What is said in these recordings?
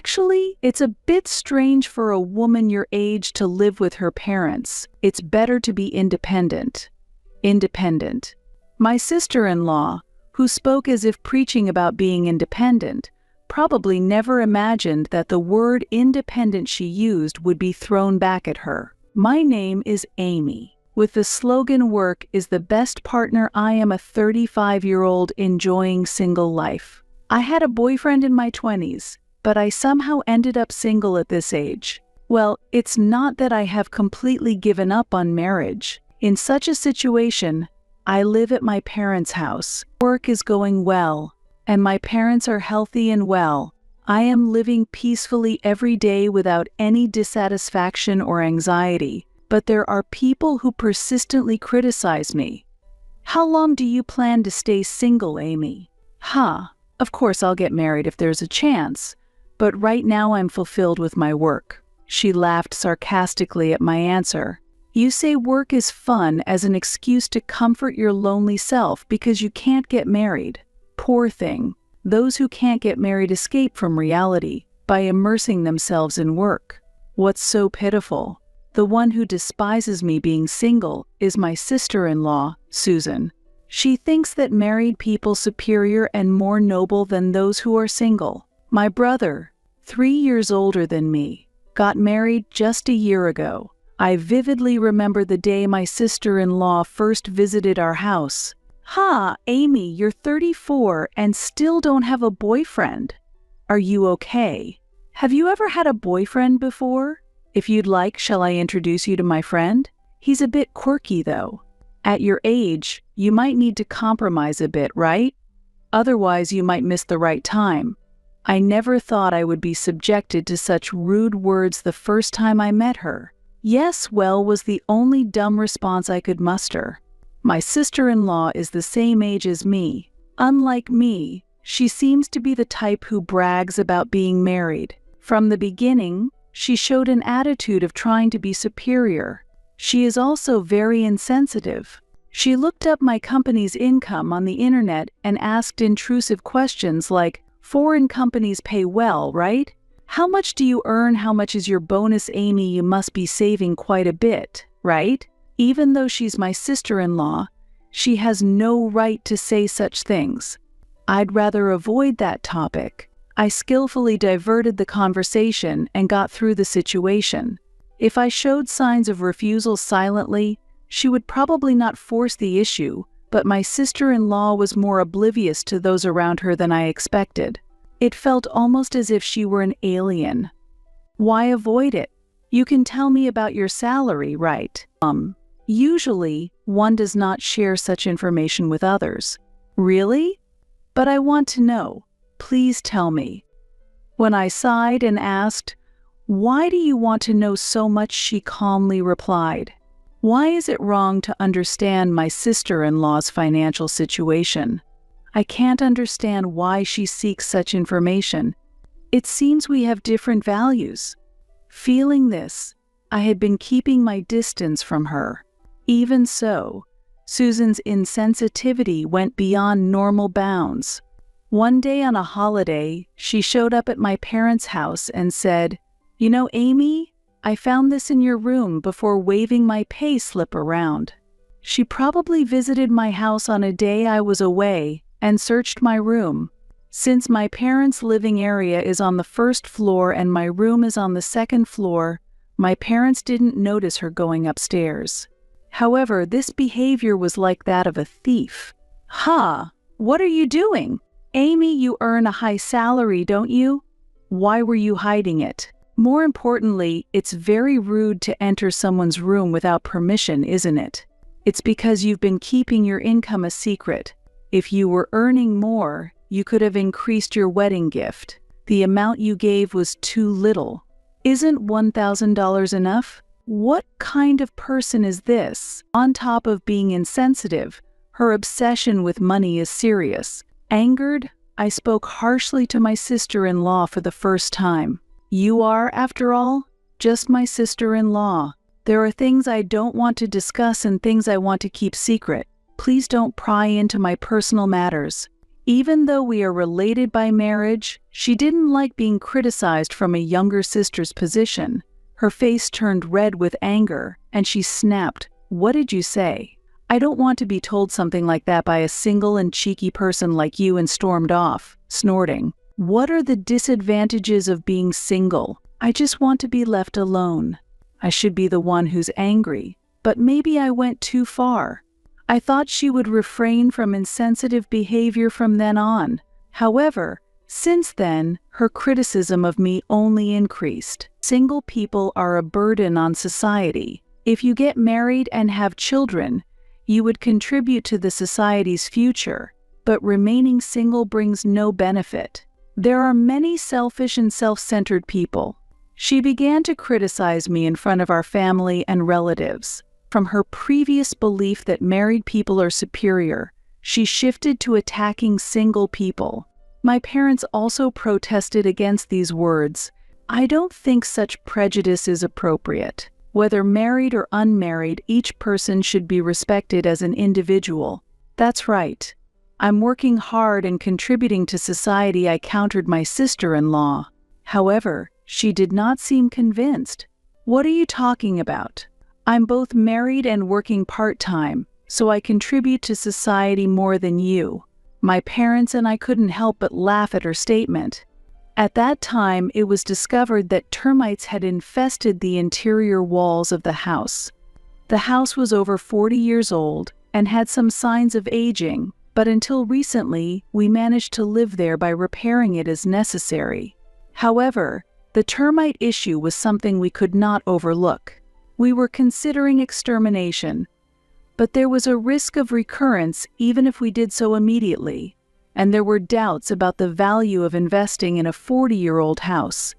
Actually, it's a bit strange for a woman your age to live with her parents. It's better to be independent. Independent. My sister-in-law, who spoke as if preaching about being independent, probably never imagined that the word independent she used would be thrown back at her. My name is Amy. With the slogan "Work is the best partner," I am a 35-year-old enjoying single life. I had a boyfriend in my 20s, but I somehow ended up single at this age. Well, it's not that I have completely given up on marriage. In such a situation, I live at my parents' house. Work is going well, and my parents are healthy and well. I am living peacefully every day without any dissatisfaction or anxiety, but there are people who persistently criticize me. How long do you plan to stay single, Amy? Of course I'll get married if there's a chance, but right now I'm fulfilled with my work. She laughed sarcastically at my answer. You say work is fun as an excuse to comfort your lonely self because you can't get married. Poor thing. Those who can't get married escape from reality by immersing themselves in work. What's so pitiful? The one who despises me being single is my sister-in-law, Susan. She thinks that married people superior and more noble than those who are single. My brother, 3 years older than me, got married just a year ago. I vividly remember the day my sister-in-law first visited our house. Amy, you're 34 and still don't have a boyfriend. Are you okay? Have you ever had a boyfriend before? If you'd like, shall I introduce you to my friend? He's a bit quirky, though. At your age, you might need to compromise a bit, right? Otherwise, you might miss the right time. I never thought I would be subjected to such rude words the first time I met her. Yes, well, was the only dumb response I could muster. My sister-in-law is the same age as me. Unlike me, she seems to be the type who brags about being married. From the beginning, she showed an attitude of trying to be superior. She is also very insensitive. She looked up my company's income on the internet and asked intrusive questions like, "Foreign companies pay well, right? How much do you earn? How much is your bonus, Amy? You must be saving quite a bit, right?" Even though she's my sister-in-law, she has no right to say such things. I'd rather avoid that topic. I skillfully diverted the conversation and got through the situation. If I showed signs of refusal silently, she would probably not force the issue, but my sister-in-law was more oblivious to those around her than I expected. It felt almost as if she were an alien. Why avoid it? You can tell me about your salary, right? Usually, one does not share such information with others. Really? But I want to know. Please tell me. When I sighed and asked, "Why do you want to know so much?" she calmly replied, "Why is it wrong to understand my sister-in-law's financial situation? I can't understand why she seeks such information. It seems we have different values." Feeling this, I had been keeping my distance from her. Even so, Susan's insensitivity went beyond normal bounds. One day on a holiday, she showed up at my parents' house and said, "You know, Amy, I found this in your room," before waving my pay slip around. She probably visited my house on a day I was away and searched my room. Since my parents' living area is on the first floor and my room is on the second floor, my parents didn't notice her going upstairs. However, this behavior was like that of a thief. What are you doing? Amy, you earn a high salary, don't you? Why were you hiding it? More importantly, it's very rude to enter someone's room without permission, isn't it? It's because you've been keeping your income a secret. If you were earning more, you could have increased your wedding gift. The amount you gave was too little. Isn't $1,000 enough? What kind of person is this? On top of being insensitive, her obsession with money is serious. Angered, I spoke harshly to my sister-in-law for the first time. "You are, after all, just my sister-in-law. There are things I don't want to discuss and things I want to keep secret. Please don't pry into my personal matters. Even though we are related by marriage, she didn't like being criticized from a younger sister's position. Her face turned red with anger, and she snapped, "What did you say? I don't want to be told something like that by a single and cheeky person like you," and stormed off, snorting. "What are the disadvantages of being single? I just want to be left alone." I should be the one who's angry, but maybe I went too far. I thought she would refrain from insensitive behavior from then on. However, since then, her criticism of me only increased. Single people are a burden on society. If you get married and have children, you would contribute to the society's future, but remaining single brings no benefit. There are many selfish and self-centered people. She began to criticize me in front of our family and relatives. From her previous belief that married people are superior, she shifted to attacking single people. My parents also protested against these words. I don't think such prejudice is appropriate. Whether married or unmarried, each person should be respected as an individual. That's right. I'm working hard and contributing to society, I countered my sister-in-law. However, she did not seem convinced. What are you talking about? I'm both married and working part-time, so I contribute to society more than you. My parents and I couldn't help but laugh at her statement. At that time, it was discovered that termites had infested the interior walls of the house. The house was over 40 years old and had some signs of aging, but until recently, we managed to live there by repairing it as necessary. However, the termite issue was something we could not overlook. We were considering extermination, but there was a risk of recurrence even if we did so immediately, and there were doubts about the value of investing in a 40-year-old house.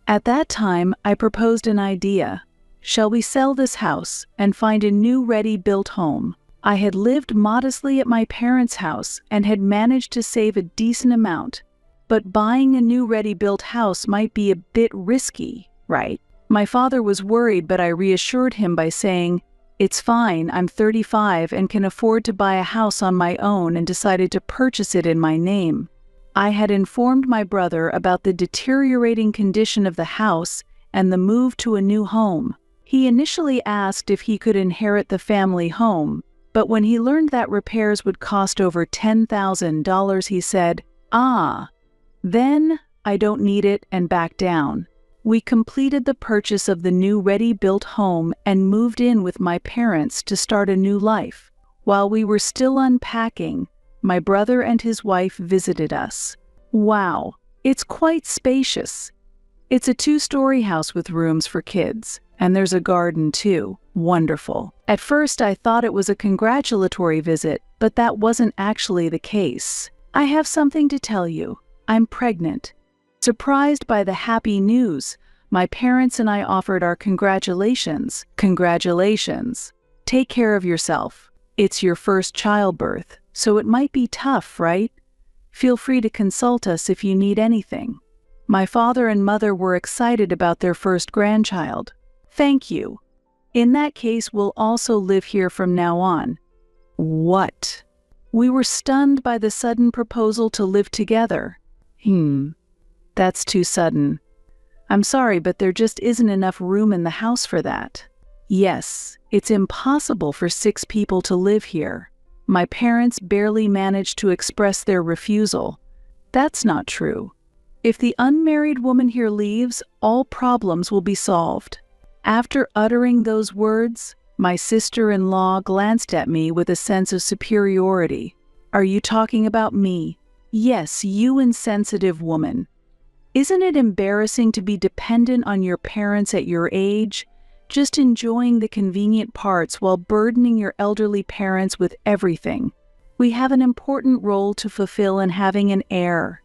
At that time, I proposed an idea. Shall we sell this house and find a new ready-built home? I had lived modestly at my parents' house and had managed to save a decent amount, but buying a new ready-built house might be a bit risky, right? My father was worried, but I reassured him by saying, "It's fine, I'm 35 and can afford to buy a house on my own," and decided to purchase it in my name. I had informed my brother about the deteriorating condition of the house and the move to a new home. He initially asked if he could inherit the family home, but when he learned that repairs would cost over $10,000, he said, then I don't need it, and backed down. We completed the purchase of the new ready-built home and moved in with my parents to start a new life. While we were still unpacking, my brother and his wife visited us. Wow, it's quite spacious. It's a 2-story house with rooms for kids, and there's a garden too. Wonderful. At first I thought it was a congratulatory visit, but that wasn't actually the case. I have something to tell you. I'm pregnant. Surprised by the happy news, my parents and I offered our congratulations. Congratulations. Take care of yourself. It's your first childbirth, so it might be tough, right? Feel free to consult us if you need anything. My father and mother were excited about their first grandchild. Thank you. In that case, we'll also live here from now on. What? We were stunned by the sudden proposal to live together. That's too sudden. I'm sorry, but there just isn't enough room in the house for that. Yes, it's impossible for 6 people to live here. My parents barely managed to express their refusal. That's not true. If the unmarried woman here leaves, all problems will be solved. After uttering those words, my sister-in-law glanced at me with a sense of superiority. Are you talking about me? Yes, you insensitive woman. Isn't it embarrassing to be dependent on your parents at your age, just enjoying the convenient parts while burdening your elderly parents with everything? We have an important role to fulfill in having an heir.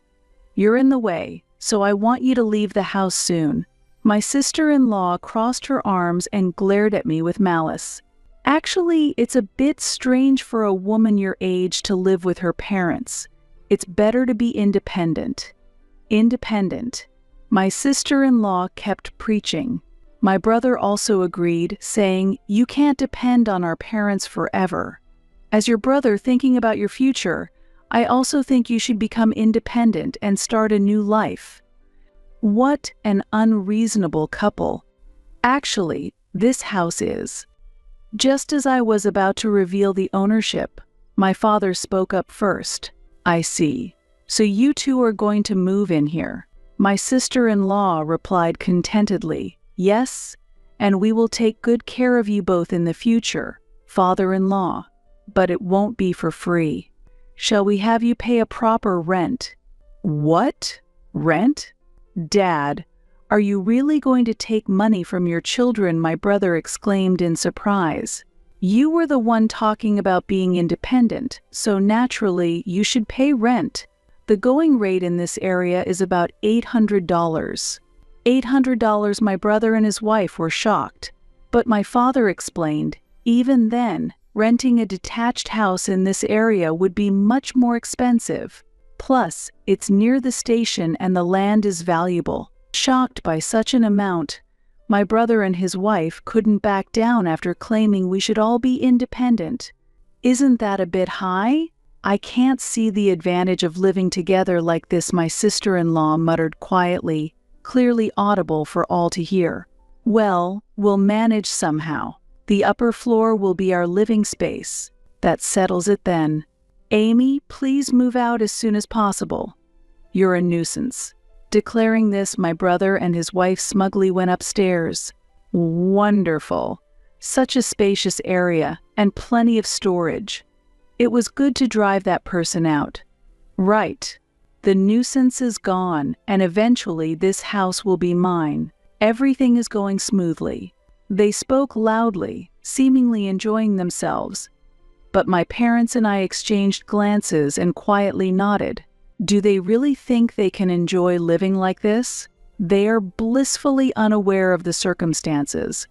You're in the way, so I want you to leave the house soon. My sister-in-law crossed her arms and glared at me with malice. Actually, it's a bit strange for a woman your age to live with her parents. It's better to be independent. Independent. My sister-in-law kept preaching. My brother also agreed, saying, "You can't depend on our parents forever. As your brother thinking about your future, I also think you should become independent and start a new life." What an unreasonable couple. Actually, this house is. Just as I was about to reveal the ownership, my father spoke up first. "I see. So you two are going to move in here." My sister-in-law replied contentedly, "Yes, and we will take good care of you both in the future, father-in-law. But it won't be for free. Shall we have you pay a proper rent?" "What? Rent? Dad, are you really going to take money from your children?" my brother exclaimed in surprise. "You were the one talking about being independent, so naturally you should pay rent. The going rate in this area is about $800. $800, my brother and his wife were shocked. But my father explained, even then, renting a detached house in this area would be much more expensive. Plus, it's near the station and the land is valuable. Shocked by such an amount, my brother and his wife couldn't back down after claiming we should all be independent. "Isn't that a bit high? I can't see the advantage of living together like this," my sister-in-law muttered quietly, clearly audible for all to hear. "Well, we'll manage somehow. The upper floor will be our living space. That settles it then. Amy, please move out as soon as possible. You're a nuisance." Declaring this, my brother and his wife smugly went upstairs. Wonderful. Such a spacious area and plenty of storage. It was good to drive that person out. Right. The nuisance is gone, and eventually this house will be mine. Everything is going smoothly. They spoke loudly, seemingly enjoying themselves. But my parents and I exchanged glances and quietly nodded. Do they really think they can enjoy living like this? They are blissfully unaware of the circumstances.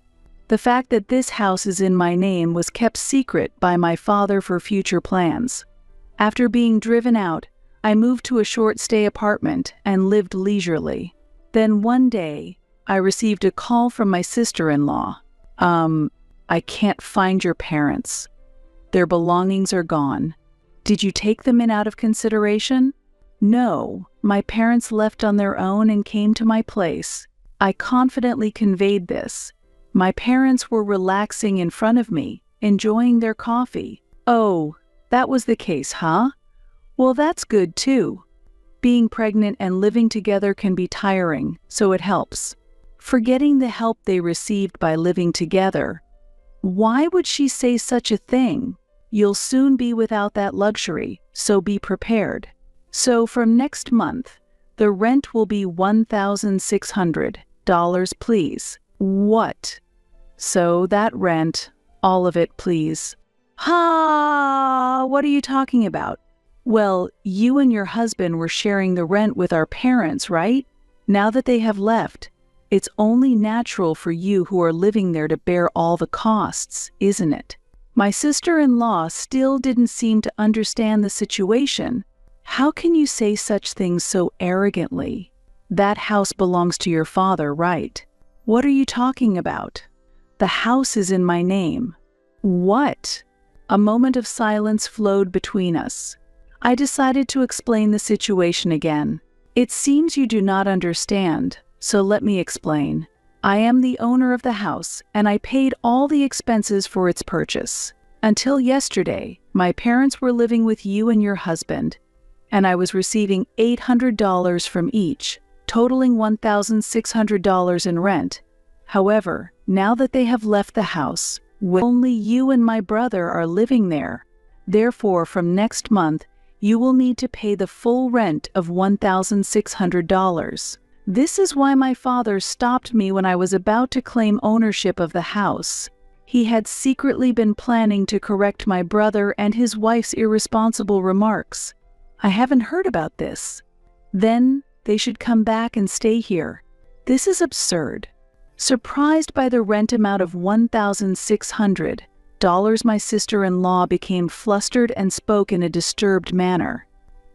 The fact that this house is in my name was kept secret by my father for future plans. After being driven out, I moved to a short-stay apartment and lived leisurely. Then one day, I received a call from my sister-in-law. I can't find your parents. Their belongings are gone. Did you take them in out of consideration?" "No, my parents left on their own and came to my place." I confidently conveyed this. My parents were relaxing in front of me, enjoying their coffee. "Oh, that was the case, huh? Well, that's good too. Being pregnant and living together can be tiring, so it helps." Forgetting the help they received by living together. Why would she say such a thing? You'll soon be without that luxury, so be prepared. So from next month, the rent will be $1,600, please. What? So that rent, all of it, please. Ha! What are you talking about? Well, you and your husband were sharing the rent with our parents, right? Now that they have left, it's only natural for you who are living there to bear all the costs, isn't it? My sister-in-law still didn't seem to understand the situation. How can you say such things so arrogantly? That house belongs to your father, right? What are you talking about? The house is in my name. What? A moment of silence flowed between us. I decided to explain the situation again. It seems you do not understand, so let me explain. I am the owner of the house, and I paid all the expenses for its purchase. Until yesterday, my parents were living with you and your husband, and I was receiving $800 from each, totaling $1,600 in rent. However, now that they have left the house, only you and my brother are living there. Therefore, from next month, you will need to pay the full rent of $1,600. This is why my father stopped me when I was about to claim ownership of the house. He had secretly been planning to correct my brother and his wife's irresponsible remarks. I haven't heard about this. Then they should come back and stay here. This is absurd. Surprised by the rent amount of $1,600, my sister-in-law became flustered and spoke in a disturbed manner.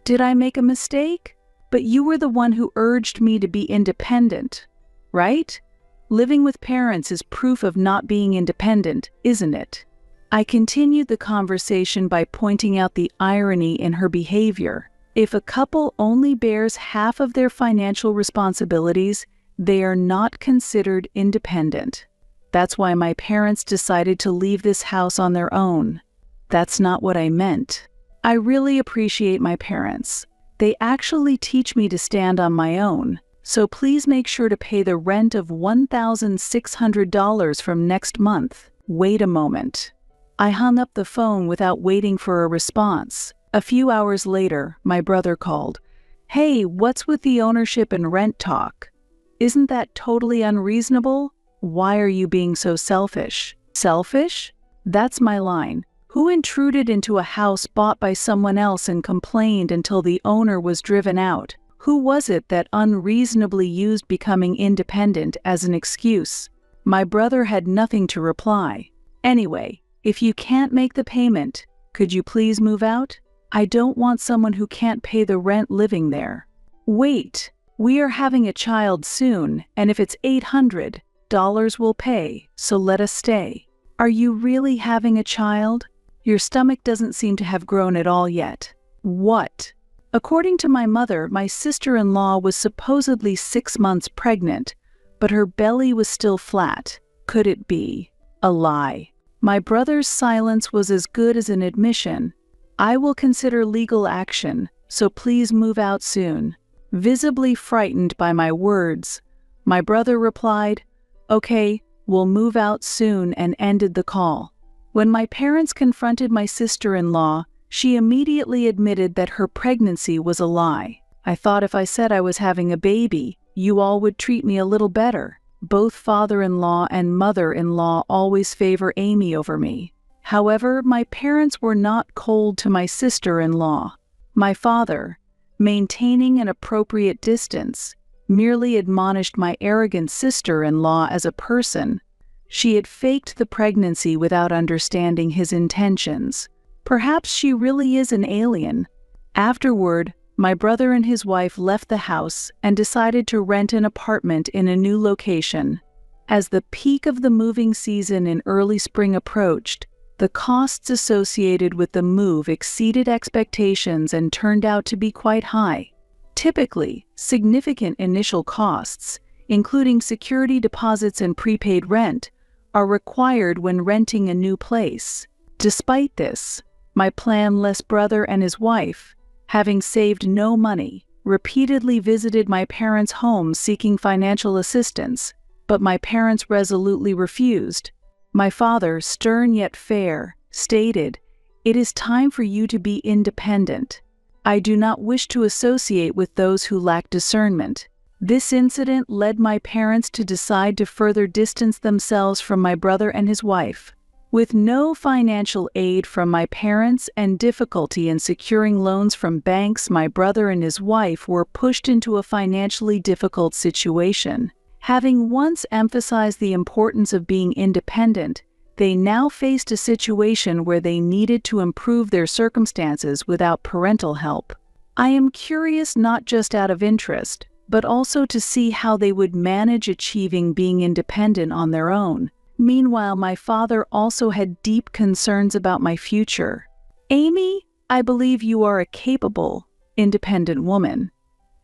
Did I make a mistake? But you were the one who urged me to be independent, right? Living with parents is proof of not being independent, isn't it? I continued the conversation by pointing out the irony in her behavior. If a couple only bears half of their financial responsibilities, they are not considered independent. That's why my parents decided to leave this house on their own. That's not what I meant. I really appreciate my parents. They actually teach me to stand on my own, so please make sure to pay the rent of $1,600 from next month. Wait a moment. I hung up the phone without waiting for a response. A few hours later, my brother called. "Hey, what's with the ownership and rent talk? Isn't that totally unreasonable? Why are you being so selfish?" Selfish? That's my line. Who intruded into a house bought by someone else and complained until the owner was driven out? Who was it that unreasonably used becoming independent as an excuse? My brother had nothing to reply. Anyway, if you can't make the payment, could you please move out? I don't want someone who can't pay the rent living there. Wait, we are having a child soon, and if it's $800, we'll pay, so let us stay. Are you really having a child? Your stomach doesn't seem to have grown at all yet. What? According to my mother, my sister-in-law was supposedly 6 months pregnant, but her belly was still flat. Could it be a lie? My brother's silence was as good as an admission. I will consider legal action, so please move out soon. Visibly frightened by my words, my brother replied, "Okay, we'll move out soon," and ended the call. When my parents confronted my sister-in-law, she immediately admitted that her pregnancy was a lie. I thought if I said I was having a baby, you all would treat me a little better. Both father-in-law and mother-in-law always favor Amy over me. However, my parents were not cold to my sister-in-law. My father, maintaining an appropriate distance, merely admonished my arrogant sister-in-law as a person. She had faked the pregnancy without understanding his intentions. Perhaps she really is an alien. Afterward, my brother and his wife left the house and decided to rent an apartment in a new location. As the peak of the moving season in early spring approached, the costs associated with the move exceeded expectations and turned out to be quite high. Typically, significant initial costs, including security deposits and prepaid rent, are required when renting a new place. Despite this, my planless brother and his wife, having saved no money, repeatedly visited my parents' home seeking financial assistance, but my parents resolutely refused. My father, stern yet fair, stated, "It is time for you to be independent. I do not wish to associate with those who lack discernment." This incident led my parents to decide to further distance themselves from my brother and his wife. With no financial aid from my parents and difficulty in securing loans from banks, my brother and his wife were pushed into a financially difficult situation. Having once emphasized the importance of being independent, they now faced a situation where they needed to improve their circumstances without parental help. I am curious not just out of interest, but also to see how they would manage achieving being independent on their own. Meanwhile, my father also had deep concerns about my future. "Amy, I believe you are a capable, independent woman.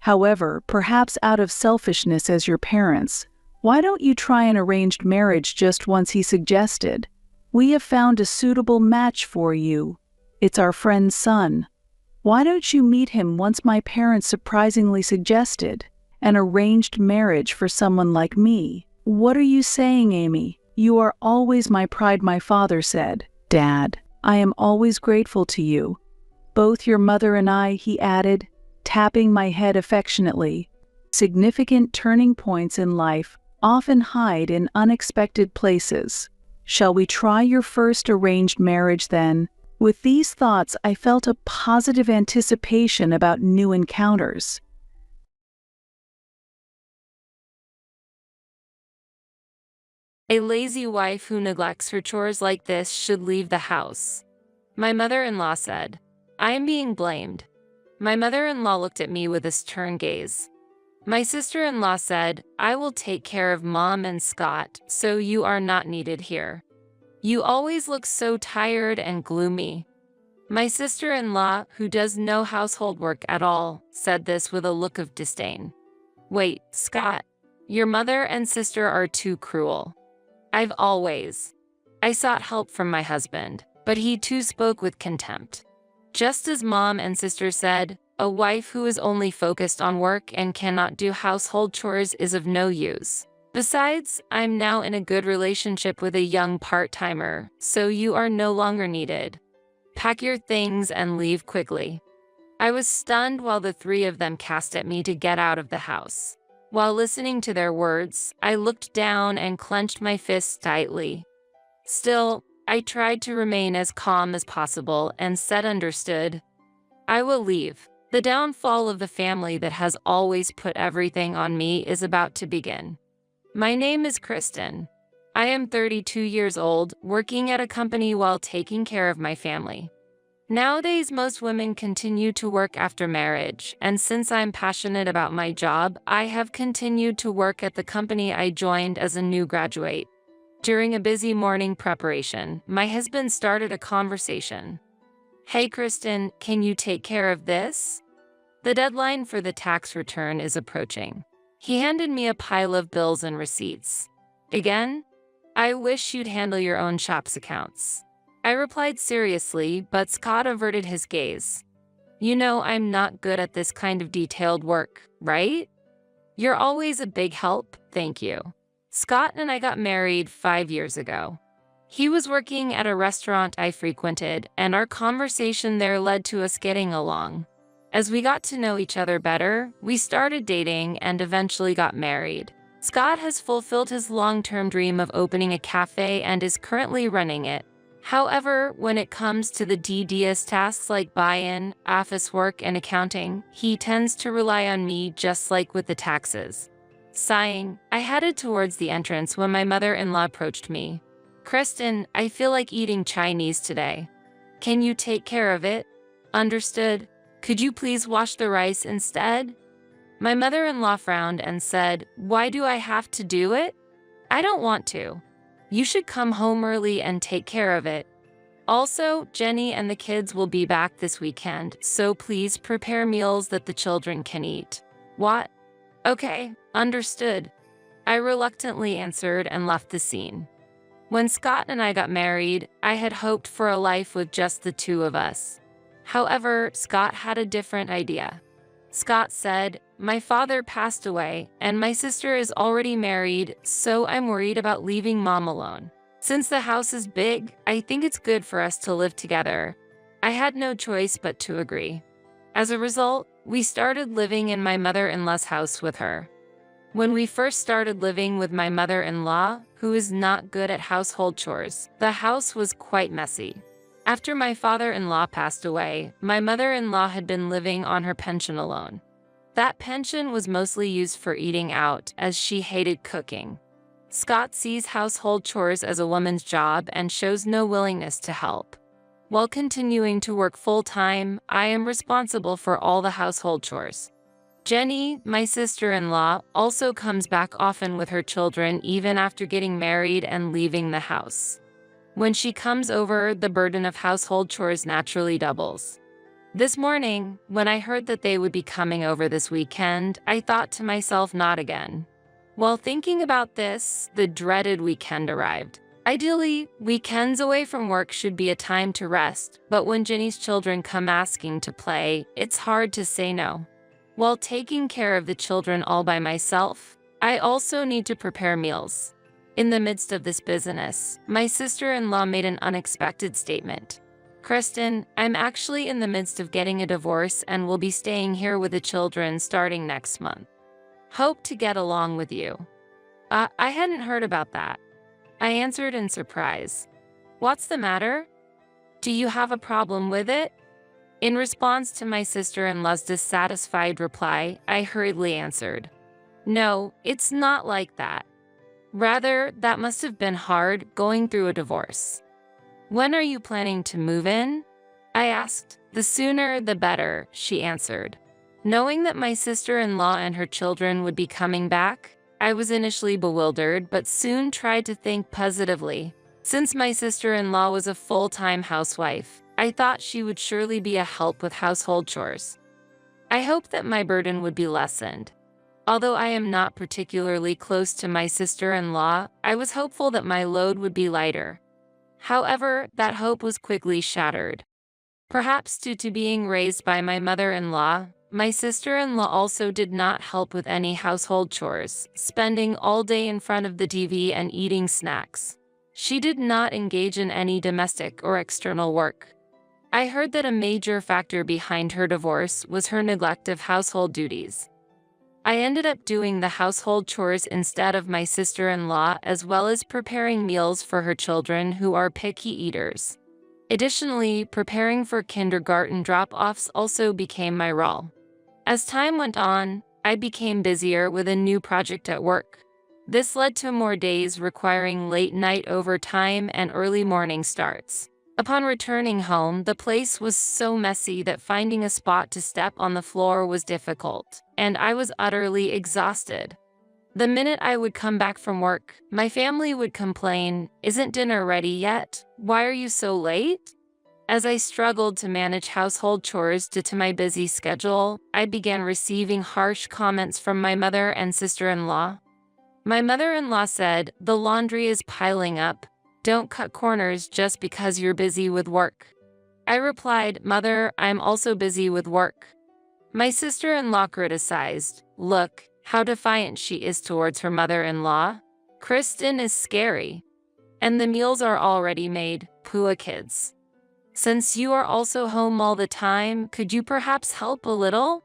However, perhaps out of selfishness as your parents, why don't you try an arranged marriage just once?" he suggested. "We have found a suitable match for you. It's our friend's son. Why don't you meet him once?" my parents surprisingly suggested. "An arranged marriage for someone like me." "What are you saying, Amy? You are always my pride," my father said. "Dad, I am always grateful to you. Both your mother and I," he added, tapping my head affectionately. Significant turning points in life often hide in unexpected places. Shall we try your first arranged marriage then? With these thoughts, I felt a positive anticipation about new encounters. A lazy wife who neglects her chores like this should leave the house. My mother-in-law said, "I am being blamed." My mother-in-law looked at me with a stern gaze. My sister-in-law said, "I will take care of Mom and Scott, so you are not needed here." You always look so tired and gloomy. My sister-in-law, who does no household work at all, said this with a look of disdain. Wait, Scott, your mother and sister are too cruel. I sought help from my husband, but he too spoke with contempt. Just as mom and sister said, a wife who is only focused on work and cannot do household chores is of no use. Besides, I'm now in a good relationship with a young part-timer, so you are no longer needed. Pack your things and leave quickly. I was stunned while the three of them cast at me to get out of the house. While listening to their words, I looked down and clenched my fists tightly. Still, I tried to remain as calm as possible and said understood. I will leave. The downfall of the family that has always put everything on me is about to begin. My name is Kristen. I am 32 years old, working at a company while taking care of my family. Nowadays, most women continue to work after marriage, and since I'm passionate about my job, I have continued to work at the company I joined as a new graduate. During a busy morning preparation, my husband started a conversation. Hey Kristen, can you take care of this? The deadline for the tax return is approaching. He handed me a pile of bills and receipts. Again? I wish you'd handle your own shop's accounts. I replied seriously, but Scott averted his gaze. You know I'm not good at this kind of detailed work, right? You're always a big help, thank you. Scott and I got married 5 years ago. He was working at a restaurant I frequented, and our conversation there led to us getting along. As we got to know each other better, we started dating and eventually got married. Scott has fulfilled his long-term dream of opening a cafe and is currently running it. However, when it comes to the tedious tasks like buy-in, office work, and accounting, he tends to rely on me just like with the taxes. Sighing, I headed towards the entrance when my mother-in-law approached me. Kristen, I feel like eating Chinese today. Can you take care of it? Understood. Could you please wash the rice instead? My mother-in-law frowned and said, Why do I have to do it? I don't want to. You should come home early and take care of it. Also, Jenny and the kids will be back this weekend, so please prepare meals that the children can eat. What? Okay, understood. I reluctantly answered and left the scene. When Scott and I got married, I had hoped for a life with just the two of us. However, Scott had a different idea. Scott said, My father passed away, and my sister is already married, so I'm worried about leaving mom alone. Since the house is big, I think it's good for us to live together. I had no choice but to agree. As a result, we started living in my mother-in-law's house with her. When we first started living with my mother-in-law, who is not good at household chores, the house was quite messy. After my father-in-law passed away, my mother-in-law had been living on her pension alone. That pension was mostly used for eating out, as she hated cooking. Scott sees household chores as a woman's job and shows no willingness to help. While continuing to work full-time, I am responsible for all the household chores. Jenny, my sister-in-law, also comes back often with her children even after getting married and leaving the house. When she comes over, the burden of household chores naturally doubles. This morning, when I heard that they would be coming over this weekend, I thought to myself, not again. While thinking about this, the dreaded weekend arrived. Ideally, weekends away from work should be a time to rest, but when Jenny's children come asking to play, it's hard to say no. While taking care of the children all by myself, I also need to prepare meals. In the midst of this business, my sister-in-law made an unexpected statement. Kristen, I'm actually in the midst of getting a divorce and will be staying here with the children starting next month. Hope to get along with you. I hadn't heard about that. I answered in surprise. What's the matter? Do you have a problem with it? In response to my sister-in-law's dissatisfied reply, I hurriedly answered. No, it's not like that. Rather, that must have been hard going through a divorce. When are you planning to move in? I asked. The sooner, the better, she answered. Knowing that my sister-in-law and her children would be coming back, I was initially bewildered but soon tried to think positively. Since my sister-in-law was a full-time housewife, I thought she would surely be a help with household chores. I hoped that my burden would be lessened. Although I am not particularly close to my sister-in-law, I was hopeful that my load would be lighter. However, that hope was quickly shattered. Perhaps due to being raised by my mother-in-law, my sister-in-law also did not help with any household chores, spending all day in front of the TV and eating snacks. She did not engage in any domestic or external work. I heard that a major factor behind her divorce was her neglect of household duties. I ended up doing the household chores instead of my sister-in-law, as well as preparing meals for her children who are picky eaters. Additionally, preparing for kindergarten drop-offs also became my role. As time went on, I became busier with a new project at work. This led to more days requiring late-night overtime and early morning starts. Upon returning home, the place was so messy that finding a spot to step on the floor was difficult, and I was utterly exhausted. The minute I would come back from work, my family would complain, "Isn't dinner ready yet? Why are you so late?" As I struggled to manage household chores due to my busy schedule, I began receiving harsh comments from my mother and sister-in-law. My mother-in-law said, "The laundry is piling up. Don't cut corners just because you're busy with work." I replied, "Mother, I'm also busy with work." My sister-in-law criticized, "Look how defiant she is towards her mother-in-law. Kristen is scary. And the meals are already made, poor kids. Since you are also home all the time, could you perhaps help a little?"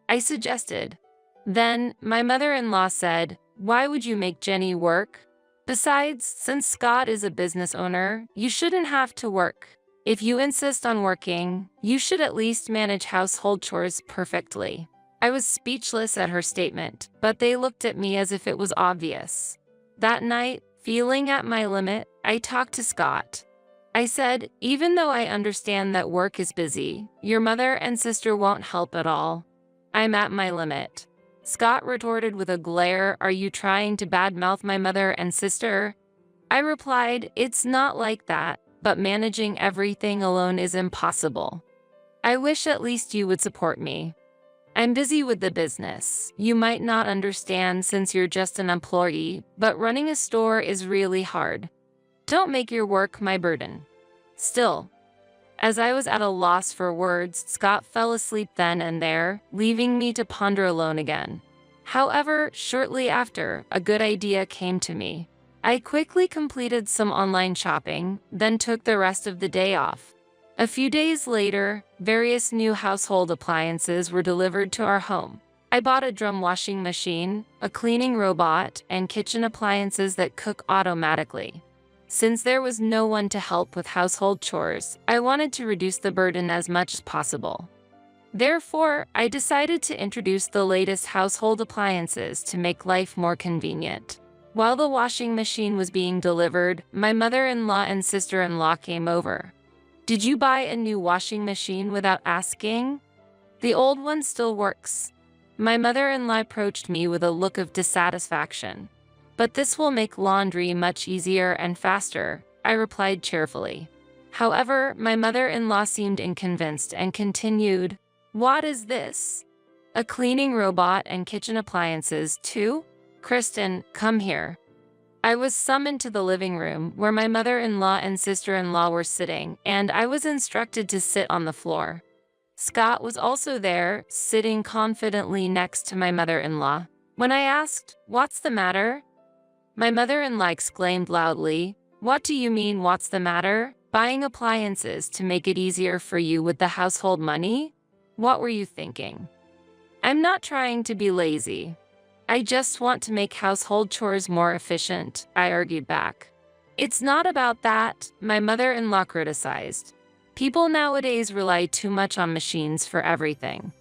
I suggested. Then, my mother-in-law said, "Why would you make Jenny work? Besides, since Scott is a business owner, you shouldn't have to work. If you insist on working, you should at least manage household chores perfectly." I was speechless at her statement, but they looked at me as if it was obvious. That night, feeling at my limit, I talked to Scott. I said, "Even though I understand that work is busy, your mother and sister won't help at all. I'm at my limit." Scott retorted with a glare, "Are you trying to badmouth my mother and sister?" I replied, "It's not like that, but managing everything alone is impossible. I wish at least you would support me. I'm busy with the business. You might not understand since you're just an employee, but running a store is really hard. Don't make your work my burden." Still, as I was at a loss for words, Scott fell asleep then and there, leaving me to ponder alone again. However, shortly after, a good idea came to me. I quickly completed some online shopping, then took the rest of the day off. A few days later, various new household appliances were delivered to our home. I bought a drum washing machine, a cleaning robot, and kitchen appliances that cook automatically. Since there was no one to help with household chores, I wanted to reduce the burden as much as possible. Therefore, I decided to introduce the latest household appliances to make life more convenient. While the washing machine was being delivered, my mother-in-law and sister-in-law came over. "Did you buy a new washing machine without asking? The old one still works." My mother-in-law approached me with a look of dissatisfaction. "But this will make laundry much easier and faster," I replied cheerfully. However, my mother-in-law seemed unconvinced and continued, "What is this? A cleaning robot and kitchen appliances too? Kristen, come here." I was summoned to the living room where my mother-in-law and sister-in-law were sitting, and I was instructed to sit on the floor. Scott was also there, sitting confidently next to my mother-in-law. When I asked, "What's the matter?" my mother-in-law exclaimed loudly, "What do you mean, what's the matter? Buying appliances to make it easier for you with the household money? What were you thinking?" "I'm not trying to be lazy. I just want to make household chores more efficient," I argued back. "It's not about that," my mother-in-law criticized. "People nowadays rely too much on machines for everything."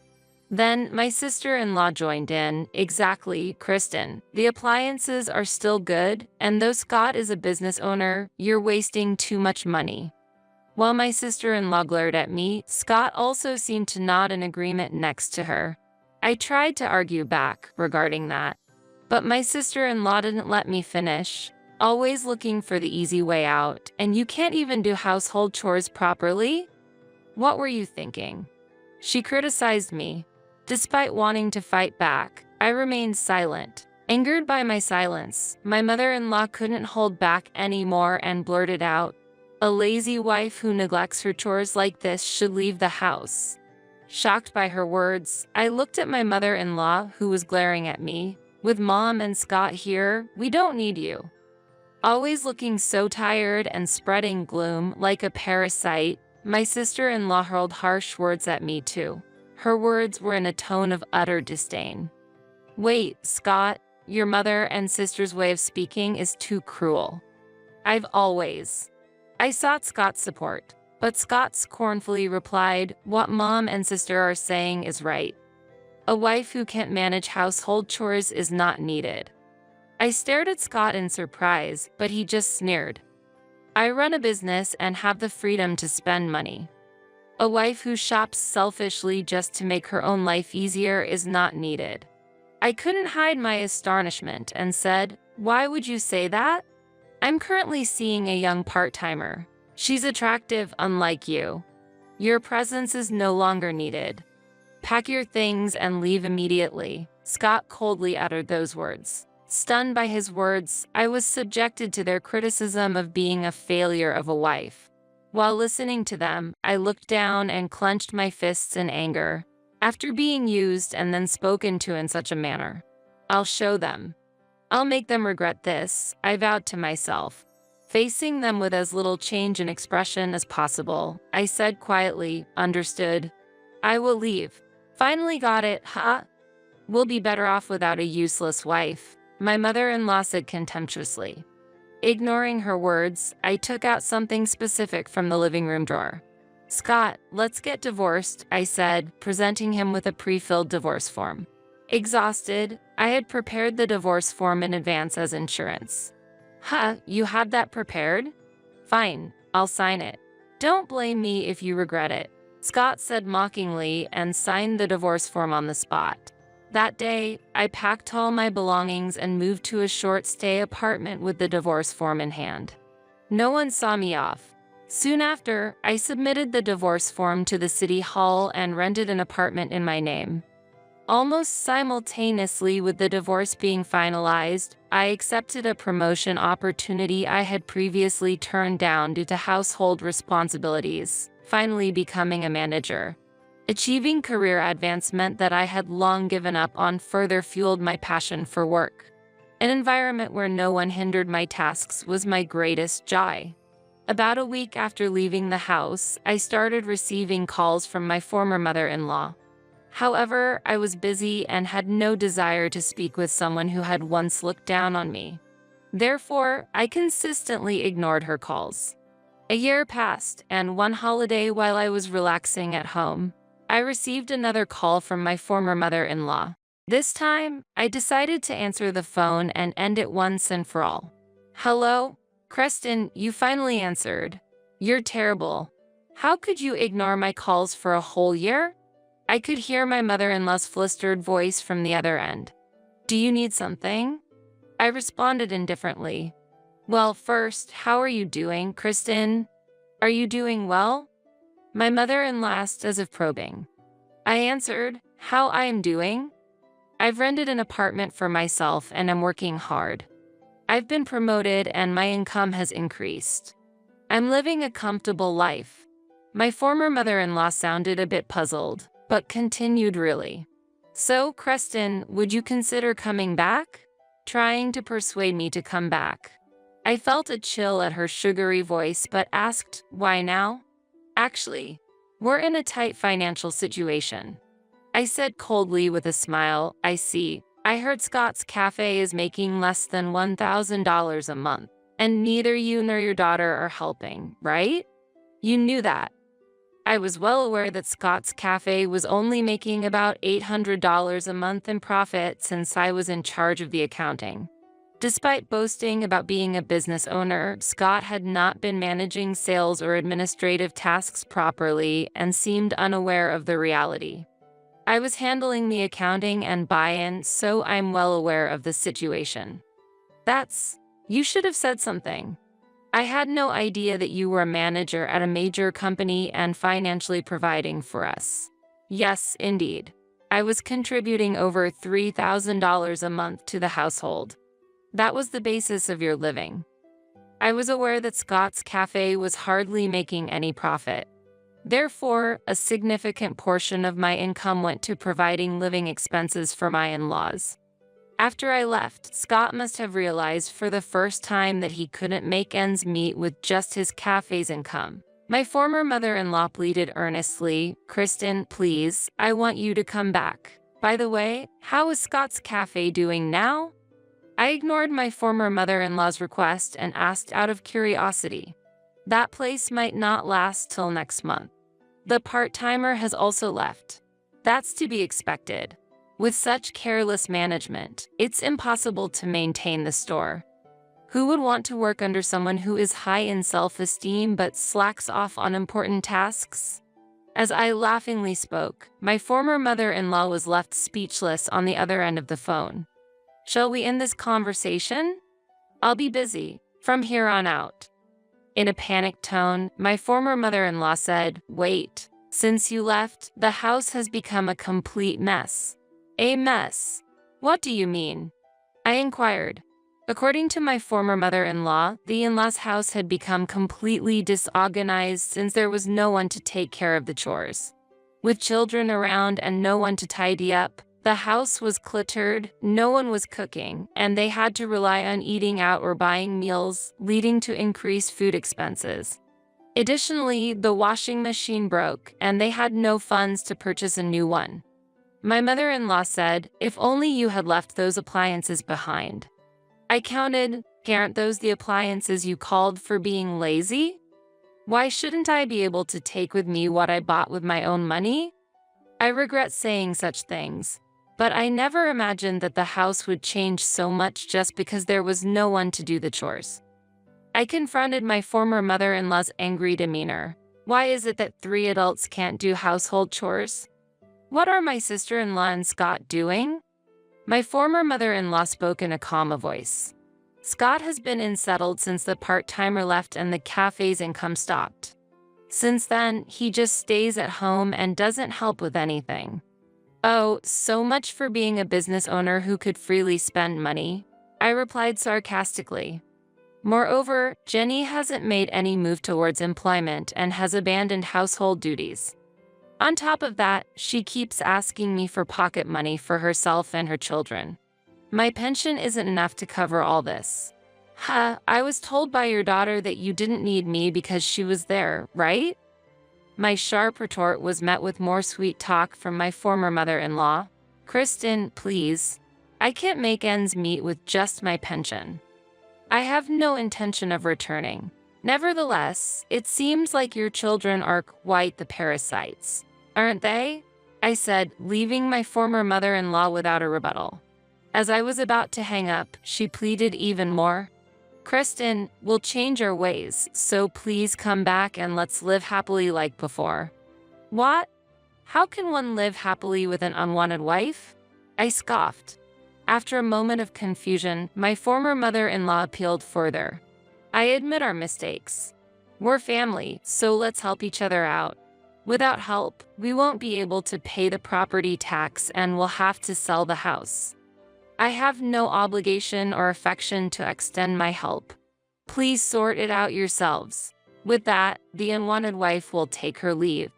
Then my sister-in-law joined in, "Exactly, Kristen. The appliances are still good, and though Scott is a business owner, you're wasting too much money." While my sister-in-law glared at me, Scott also seemed to nod in agreement next to her. I tried to argue back regarding that, but my sister-in-law didn't let me finish. Always looking for the easy way out, and you can't even do household chores properly? What were you thinking? She criticized me. Despite wanting to fight back, I remained silent. Angered by my silence, my mother-in-law couldn't hold back anymore and blurted out, "A lazy wife who neglects her chores like this should leave the house." Shocked by her words, I looked at my mother-in-law, who was glaring at me. "With Mom and Scott here, we don't need you." Always looking so tired and spreading gloom like a parasite, my sister-in-law hurled harsh words at me too. Her words were in a tone of utter disdain. "Wait, Scott, your mother and sister's way of speaking is too cruel." I sought Scott's support, but Scott scornfully replied, "What Mom and sister are saying is right. A wife who can't manage household chores is not needed." I stared at Scott in surprise, but he just sneered. "I run a business and have the freedom to spend money. A wife who shops selfishly just to make her own life easier is not needed." I couldn't hide my astonishment and said, "Why would you say that? I'm currently seeing a young part-timer. She's attractive, unlike you. Your presence is no longer needed. Pack your things and leave immediately." Scott coldly uttered those words. Stunned by his words, I was subjected to their criticism of being a failure of a wife. While listening to them, I looked down and clenched my fists in anger. After being used and then spoken to in such a manner, "I'll show them. I'll make them regret this," I vowed to myself. Facing them with as little change in expression as possible, I said quietly, "Understood. I will leave." "Finally got it, huh? We'll be better off without a useless wife," my mother-in-law said contemptuously. Ignoring her words, I took out something specific from the living room drawer. "Scott, let's get divorced," I said, presenting him with a pre-filled divorce form. Exhausted, I had prepared the divorce form in advance as insurance. "Huh, you had that prepared? Fine, I'll sign it. Don't blame me if you regret it," Scott said mockingly and signed the divorce form on the spot. That day, I packed all my belongings and moved to a short-stay apartment with the divorce form in hand. No one saw me off. Soon after, I submitted the divorce form to the city hall and rented an apartment in my name. Almost simultaneously with the divorce being finalized, I accepted a promotion opportunity I had previously turned down due to household responsibilities, finally becoming a manager. Achieving career advancement that I had long given up on further fueled my passion for work. An environment where no one hindered my tasks was my greatest joy. About a week after leaving the house, I started receiving calls from my former mother-in-law. However, I was busy and had no desire to speak with someone who had once looked down on me. Therefore, I consistently ignored her calls. A year passed, and one holiday while I was relaxing at home, I received another call from my former mother-in-law. This time, I decided to answer the phone and end it once and for all. "Hello? Creston, you finally answered. You're terrible. How could you ignore my calls for a whole year?" I could hear my mother-in-law's flustered voice from the other end. "Do you need something?" I responded indifferently. "Well, first, how are you doing, Kristen? Are you doing well?" My mother-in-law asked as if probing. I answered, "How I am doing? I've rented an apartment for myself and am working hard. I've been promoted and my income has increased. I'm living a comfortable life." My former mother-in-law sounded a bit puzzled, but continued really. "So, Creston, would you consider coming back?" Trying to persuade me to come back. I felt a chill at her sugary voice but asked, "Why now?" "Actually, we're in a tight financial situation," I said coldly with a smile. "I see. I heard Scott's Cafe is making less than $1,000 a month, and neither you nor your daughter are helping, right? You knew that." I was well aware that Scott's Cafe was only making about $800 a month in profit since I was in charge of the accounting. Despite boasting about being a business owner, Scott had not been managing sales or administrative tasks properly and seemed unaware of the reality. I was handling the accounting and buy-in, so I'm well aware of the situation. "That's You should have said something. I had no idea that you were a manager at a major company and financially providing for us. Yes, indeed. I was contributing over $3,000 a month to the household. That was the basis of your living. I was aware that Scott's Cafe was hardly making any profit. Therefore, a significant portion of my income went to providing living expenses for my in-laws. After I left, Scott must have realized for the first time that he couldn't make ends meet with just his cafe's income. My former mother-in-law pleaded earnestly, "Kristen, please, I want you to come back. By the way, how is Scott's Cafe doing now?" I ignored my former mother-in-law's request and asked out of curiosity. "That place might not last till next month. The part-timer has also left." That's to be expected. With such careless management, it's impossible to maintain the store. Who would want to work under someone who is high in self-esteem but slacks off on important tasks? As I laughingly spoke, my former mother-in-law was left speechless on the other end of the phone. "Shall we end this conversation? I'll be busy from here on out." In a panicked tone, my former mother-in-law said, "Wait. Since you left, the house has become a complete mess." "A mess? What do you mean?" I inquired. According to my former mother-in-law, the in-laws' house had become completely disorganized since there was no one to take care of the chores. With children around and no one to tidy up, the house was cluttered, no one was cooking, and they had to rely on eating out or buying meals, leading to increased food expenses. Additionally, the washing machine broke, and they had no funds to purchase a new one. My mother-in-law said, "If only you had left those appliances behind." I counted, "Aren't those the appliances you called for being lazy? Why shouldn't I be able to take with me what I bought with my own money?" I regret saying such things, but I never imagined that the house would change so much just because there was no one to do the chores. I confronted my former mother-in-law's angry demeanor. "Why is it that 3 adults can't do household chores? What are my sister-in-law and Scott doing?" My former mother-in-law spoke in a calm voice. "Scott has been unsettled since the part-timer left and the cafe's income stopped. Since then, he just stays at home and doesn't help with anything." "Oh, so much for being a business owner who could freely spend money," I replied sarcastically. "Moreover, Jenny hasn't made any move towards employment and has abandoned household duties. On top of that, she keeps asking me for pocket money for herself and her children. My pension isn't enough to cover all this." I was told by your daughter that you didn't need me because she was there, right?" My sharp retort was met with more sweet talk from my former mother-in-law. "Kristen, please. I can't make ends meet with just my pension. I have no intention of returning. Nevertheless, it seems like your children are quite the parasites, aren't they?" I said, leaving my former mother-in-law without a rebuttal. As I was about to hang up, she pleaded even more. "Kristen, we'll change our ways, so please come back and let's live happily like before." "What? How can one live happily with an unwanted wife?" I scoffed. After a moment of confusion, my former mother-in-law appealed further. "I admit our mistakes. We're family, so let's help each other out. Without help, we won't be able to pay the property tax and we'll have to sell the house. I have no obligation or affection to extend my help. Please sort it out yourselves." With that, the unwanted wife will take her leave.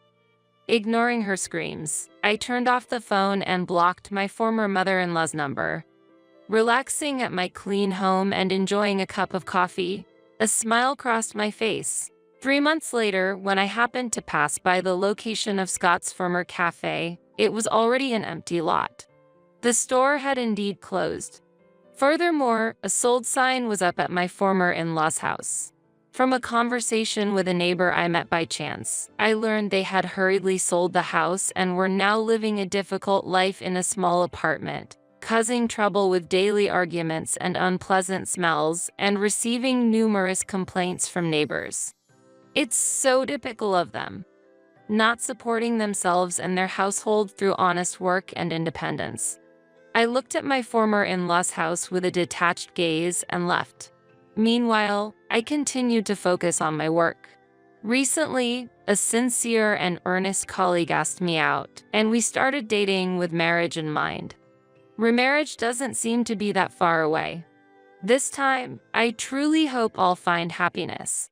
Ignoring her screams, I turned off the phone and blocked my former mother-in-law's number. Relaxing at my clean home and enjoying a cup of coffee, a smile crossed my face. 3 months later, when I happened to pass by the location of Scott's former cafe, it was already an empty lot. The store had indeed closed. Furthermore, a sold sign was up at my former in-law's house. From a conversation with a neighbor I met by chance, I learned they had hurriedly sold the house and were now living a difficult life in a small apartment, causing trouble with daily arguments and unpleasant smells, and receiving numerous complaints from neighbors. It's so typical of them, not supporting themselves and their household through honest work and independence. I looked at my former in-law's house with a detached gaze and left. Meanwhile, I continued to focus on my work. Recently, a sincere and earnest colleague asked me out, and we started dating with marriage in mind. Remarriage doesn't seem to be that far away. This time, I truly hope I'll find happiness.